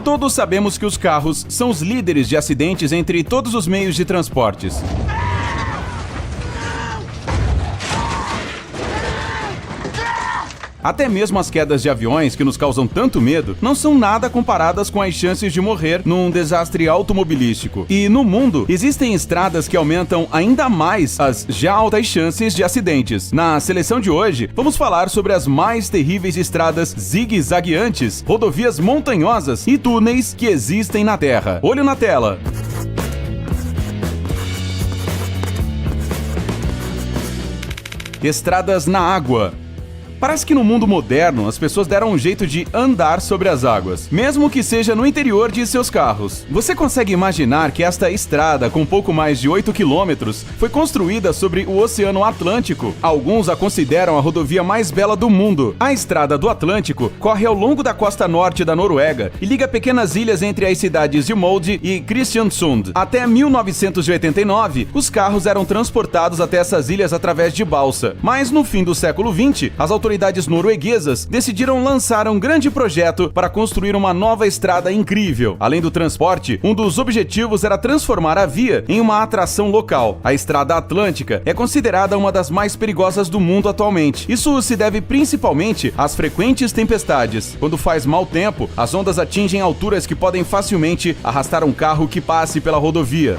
Todos sabemos que os carros são os líderes de acidentes entre todos os meios de transportes. Até mesmo as quedas de aviões que nos causam tanto medo não são nada comparadas com as chances de morrer num desastre automobilístico. E no mundo, existem estradas que aumentam ainda mais as já altas chances de acidentes. Na seleção de hoje, vamos falar sobre as mais terríveis estradas zigue-zagueantes, rodovias montanhosas e túneis que existem na Terra. Olho na tela! Estradas na água. Parece que no mundo moderno as pessoas deram um jeito de andar sobre as águas, mesmo que seja no interior de seus carros. Você consegue imaginar que esta estrada, com pouco mais de 8 quilômetros, foi construída sobre o Oceano Atlântico? Alguns a consideram a rodovia mais bela do mundo. A Estrada do Atlântico corre ao longo da costa norte da Noruega e liga pequenas ilhas entre as cidades de Molde e Kristiansund. Até 1989, os carros eram transportados até essas ilhas através de balsa. Mas no fim do século XX, as autoridades norueguesas decidiram lançar um grande projeto para construir uma nova estrada incrível. Além do transporte, um dos objetivos era transformar a via em uma atração local. A Estrada Atlântica é considerada uma das mais perigosas do mundo atualmente. Isso se deve principalmente às frequentes tempestades. Quando faz mau tempo, as ondas atingem alturas que podem facilmente arrastar um carro que passe pela rodovia.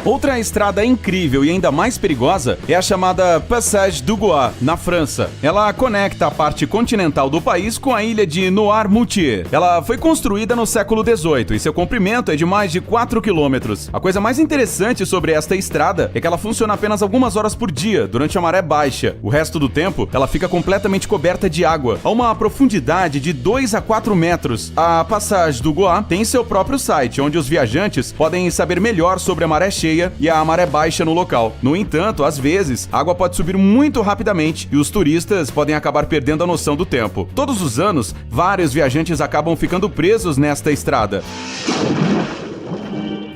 Outra estrada incrível e ainda mais perigosa é a chamada Passage du Gois, na França. Ela conecta a parte continental do país com a ilha de Noirmoutier. Ela foi construída no século XVIII e seu comprimento é de mais de 4 quilômetros. A coisa mais interessante sobre esta estrada é que ela funciona apenas algumas horas por dia, durante a maré baixa. O resto do tempo, ela fica completamente coberta de água, a uma profundidade de 2 a 4 metros. A Passage du Gois tem seu próprio site, onde os viajantes podem saber melhor sobre a maré cheia e a maré baixa no local. No entanto, às vezes, a água pode subir muito rapidamente e os turistas podem acabar perdendo a noção do tempo. Todos os anos, vários viajantes acabam ficando presos nesta estrada.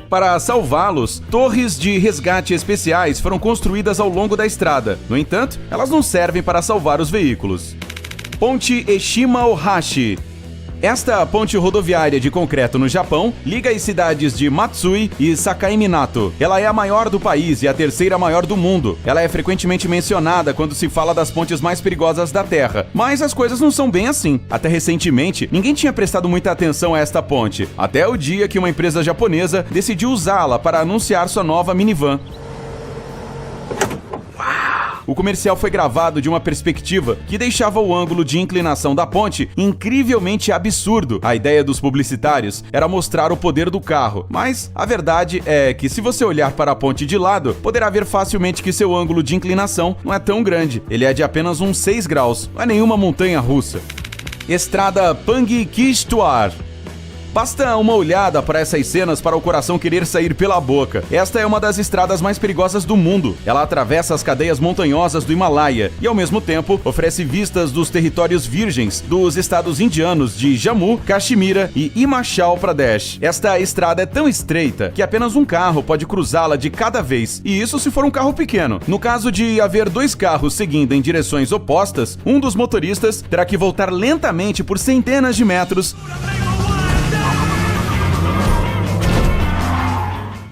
Para salvá-los, torres de resgate especiais foram construídas ao longo da estrada. No entanto, elas não servem para salvar os veículos. Ponte Eshima-Ohashi. Esta ponte rodoviária de concreto no Japão liga as cidades de Matsui e Sakai-Minato. Ela é a maior do país e a terceira maior do mundo. Ela é frequentemente mencionada quando se fala das pontes mais perigosas da Terra. Mas as coisas não são bem assim. Até recentemente, ninguém tinha prestado muita atenção a esta ponte, até o dia que uma empresa japonesa decidiu usá-la para anunciar sua nova minivan. O comercial foi gravado de uma perspectiva que deixava o ângulo de inclinação da ponte incrivelmente absurdo. A ideia dos publicitários era mostrar o poder do carro, mas a verdade é que se você olhar para a ponte de lado, poderá ver facilmente que seu ângulo de inclinação não é tão grande. Ele é de apenas uns 6 graus, não é nenhuma montanha russa. Estrada Pangui-Kistuar. Basta uma olhada para essas cenas para o coração querer sair pela boca. Esta é uma das estradas mais perigosas do mundo. Ela atravessa as cadeias montanhosas do Himalaia e, ao mesmo tempo, oferece vistas dos territórios virgens dos estados indianos de Jammu, Caxemira e Himachal Pradesh. Esta estrada é tão estreita que apenas um carro pode cruzá-la de cada vez, e isso se for um carro pequeno. No caso de haver 2 carros seguindo em direções opostas, um dos motoristas terá que voltar lentamente por centenas de metros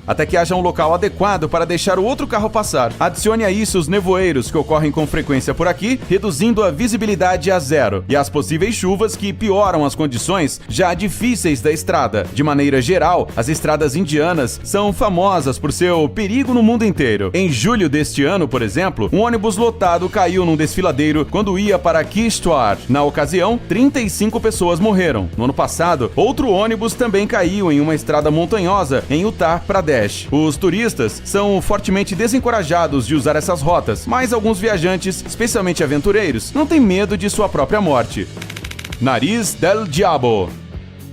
até que haja um local adequado para deixar o outro carro passar. Adicione a isso os nevoeiros que ocorrem com frequência por aqui, reduzindo a visibilidade a zero, e as possíveis chuvas que pioram as condições já difíceis da estrada. De maneira geral, as estradas indianas são famosas por seu perigo no mundo inteiro. Em julho deste ano, por exemplo, um ônibus lotado caiu num desfiladeiro quando ia para Kistuar. Na ocasião, 35 pessoas morreram. No ano passado, outro ônibus também caiu em uma estrada montanhosa em Uttar Pradesh. Os turistas são fortemente desencorajados de usar essas rotas, mas alguns viajantes, especialmente aventureiros, não têm medo de sua própria morte. Nariz del Diabo.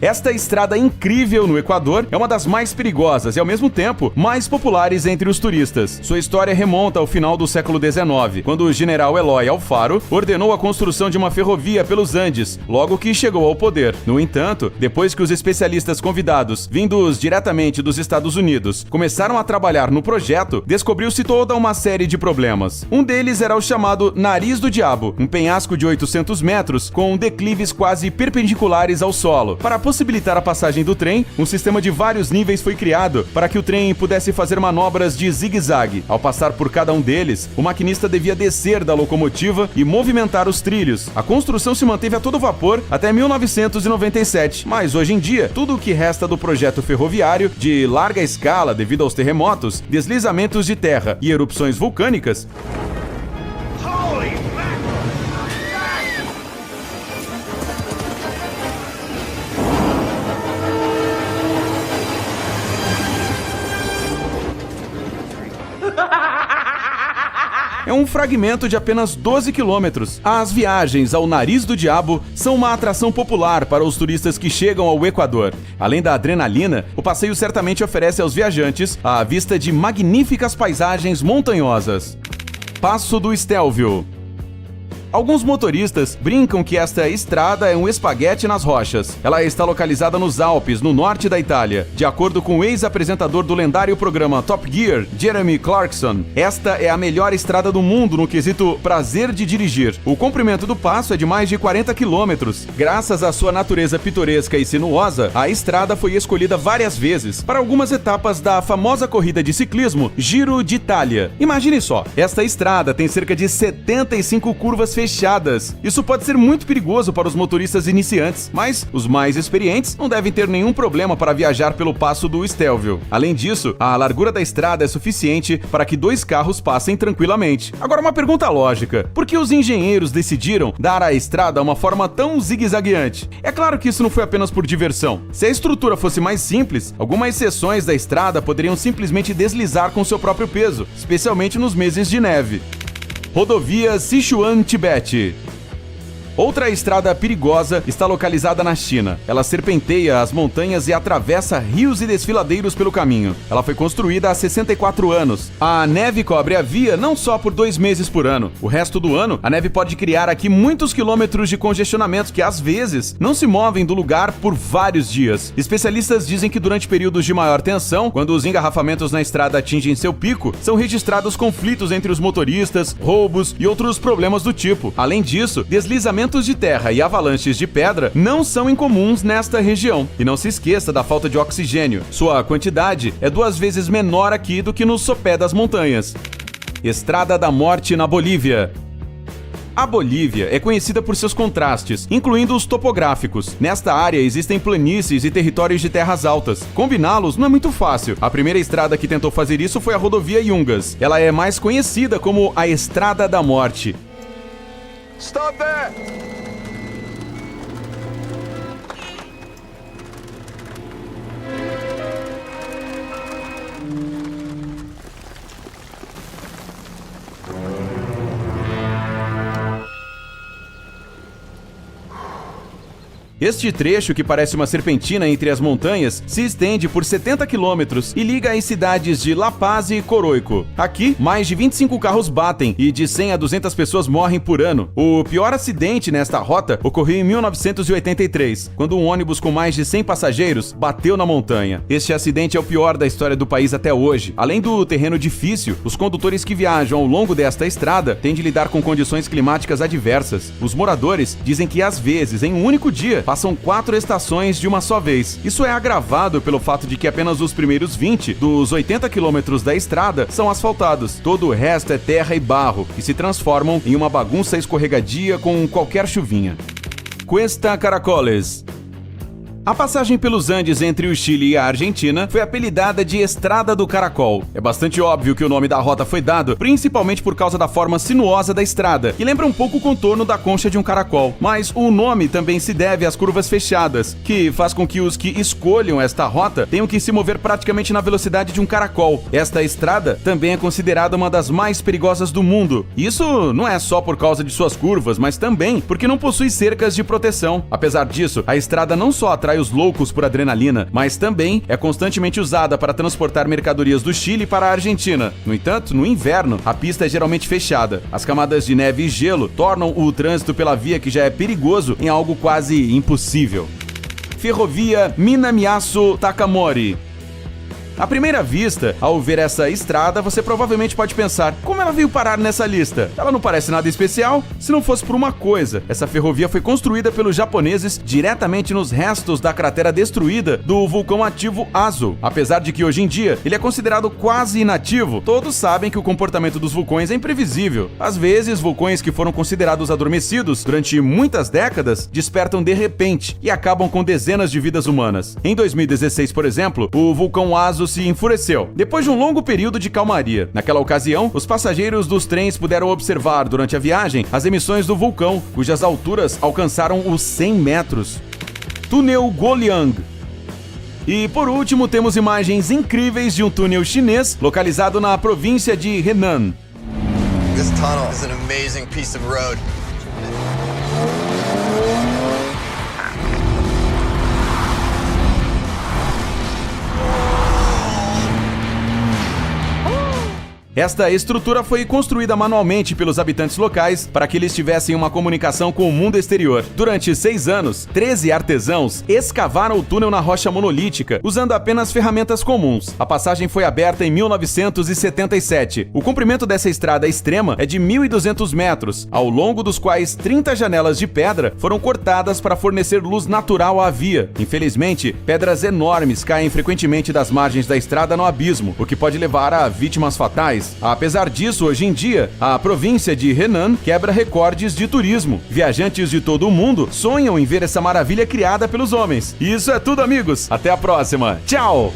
Esta estrada incrível no Equador é uma das mais perigosas e, ao mesmo tempo, mais populares entre os turistas. Sua história remonta ao final do século XIX, quando o general Eloy Alfaro ordenou a construção de uma ferrovia pelos Andes, logo que chegou ao poder. No entanto, depois que os especialistas convidados, vindos diretamente dos Estados Unidos, começaram a trabalhar no projeto, descobriu-se toda uma série de problemas. Um deles era o chamado Nariz do Diabo, um penhasco de 800 metros com declives quase perpendiculares ao solo. Para possibilitar a passagem do trem, um sistema de vários níveis foi criado para que o trem pudesse fazer manobras de zigue-zague. Ao passar por cada um deles, o maquinista devia descer da locomotiva e movimentar os trilhos. A construção se manteve a todo vapor até 1997, mas hoje em dia, tudo o que resta do projeto ferroviário, de larga escala devido aos terremotos, deslizamentos de terra e erupções vulcânicas, é um fragmento de apenas 12 quilômetros. As viagens ao Nariz do Diabo são uma atração popular para os turistas que chegam ao Equador. Além da adrenalina, o passeio certamente oferece aos viajantes a vista de magníficas paisagens montanhosas. Passo do Estelvio. Alguns motoristas brincam que esta estrada é um espaguete nas rochas. Ela está localizada nos Alpes, no norte da Itália. De acordo com o ex-apresentador do lendário programa Top Gear, Jeremy Clarkson, esta é a melhor estrada do mundo no quesito prazer de dirigir. O comprimento do passo é de mais de 40 quilômetros. Graças à sua natureza pitoresca e sinuosa, a estrada foi escolhida várias vezes para algumas etapas da famosa corrida de ciclismo Giro d'Italia. Imagine só, esta estrada tem cerca de 75 curvas fechadas. Isso pode ser muito perigoso para os motoristas iniciantes, mas os mais experientes não devem ter nenhum problema para viajar pelo Passo do Estelvio. Além disso, a largura da estrada é suficiente para que 2 carros passem tranquilamente. Agora, uma pergunta lógica: por que os engenheiros decidiram dar à estrada uma forma tão zigue-zagueante? É claro que isso não foi apenas por diversão. Se a estrutura fosse mais simples, algumas seções da estrada poderiam simplesmente deslizar com seu próprio peso, especialmente nos meses de neve. Rodovia Sichuan-Tibete. Outra estrada perigosa está localizada na China. Ela serpenteia as montanhas e atravessa rios e desfiladeiros pelo caminho. Ela foi construída há 64 anos. A neve cobre a via não só por 2 meses por ano. O resto do ano, a neve pode criar aqui muitos quilômetros de congestionamento que, às vezes, não se movem do lugar por vários dias. Especialistas dizem que durante períodos de maior tensão, quando os engarrafamentos na estrada atingem seu pico, são registrados conflitos entre os motoristas, roubos e outros problemas do tipo. Além disso, deslizamentos de terra e avalanches de pedra não são incomuns nesta região. E não se esqueça da falta de oxigênio. Sua quantidade é 2 vezes menor aqui do que no sopé das montanhas. Estrada da Morte na Bolívia. A Bolívia é conhecida por seus contrastes, incluindo os topográficos. Nesta área existem planícies e territórios de terras altas. Combiná-los não é muito fácil. A primeira estrada que tentou fazer isso foi a rodovia Yungas. Ela é mais conhecida como a Estrada da Morte. Stop there! Este trecho, que parece uma serpentina entre as montanhas, se estende por 70 quilômetros e liga as cidades de La Paz e Coroico. Aqui, mais de 25 carros batem e de 100 a 200 pessoas morrem por ano. O pior acidente nesta rota ocorreu em 1983, quando um ônibus com mais de 100 passageiros bateu na montanha. Este acidente é o pior da história do país até hoje. Além do terreno difícil, os condutores que viajam ao longo desta estrada têm de lidar com condições climáticas adversas. Os moradores dizem que, às vezes, em um único dia, passam 4 estações de uma só vez. Isso é agravado pelo fato de que apenas os primeiros 20 dos 80 quilômetros da estrada são asfaltados. Todo o resto é terra e barro, que se transformam em uma bagunça escorregadia com qualquer chuvinha. Cuesta Caracoles. A passagem pelos Andes entre o Chile e a Argentina foi apelidada de Estrada do Caracol. É bastante óbvio que o nome da rota foi dado, principalmente por causa da forma sinuosa da estrada, que lembra um pouco o contorno da concha de um caracol. Mas o nome também se deve às curvas fechadas, que faz com que os que escolham esta rota tenham que se mover praticamente na velocidade de um caracol. Esta estrada também é considerada uma das mais perigosas do mundo. Isso não é só por causa de suas curvas, mas também porque não possui cercas de proteção. Apesar disso, a estrada não só atrai atrai os loucos por adrenalina, mas também é constantemente usada para transportar mercadorias do Chile para a Argentina. No entanto, no inverno, a pista é geralmente fechada. As camadas de neve e gelo tornam o trânsito pela via, que já é perigoso, em algo quase impossível. Ferrovia Minamiaso-Takamori. À primeira vista, ao ver essa estrada, você provavelmente pode pensar: como ela veio parar nessa lista? Ela não parece nada especial se não fosse por uma coisa. Essa ferrovia foi construída pelos japoneses diretamente nos restos da cratera destruída do vulcão ativo Aso. Apesar de que hoje em dia ele é considerado quase inativo, todos sabem que o comportamento dos vulcões é imprevisível. Às vezes, vulcões que foram considerados adormecidos durante muitas décadas despertam de repente e acabam com dezenas de vidas humanas. Em 2016, por exemplo, o vulcão Aso se enfureceu, depois de um longo período de calmaria. Naquela ocasião, os passageiros dos trens puderam observar durante a viagem as emissões do vulcão, cujas alturas alcançaram os 100 metros. Túnel Goliang. E por último, temos imagens incríveis de um túnel chinês localizado na província de Henan. This tunnel is an amazing piece of road. Esta estrutura foi construída manualmente pelos habitantes locais para que eles tivessem uma comunicação com o mundo exterior. Durante 6 anos, 13 artesãos escavaram o túnel na rocha monolítica, usando apenas ferramentas comuns. A passagem foi aberta em 1977. O comprimento dessa estrada extrema é de 1.200 metros, ao longo dos quais 30 janelas de pedra foram cortadas para fornecer luz natural à via. Infelizmente, pedras enormes caem frequentemente das margens da estrada no abismo, o que pode levar a vítimas fatais. Apesar disso, hoje em dia, a província de Henan quebra recordes de turismo. Viajantes de todo o mundo sonham em ver essa maravilha criada pelos homens. E isso é tudo, amigos. Até a próxima. Tchau!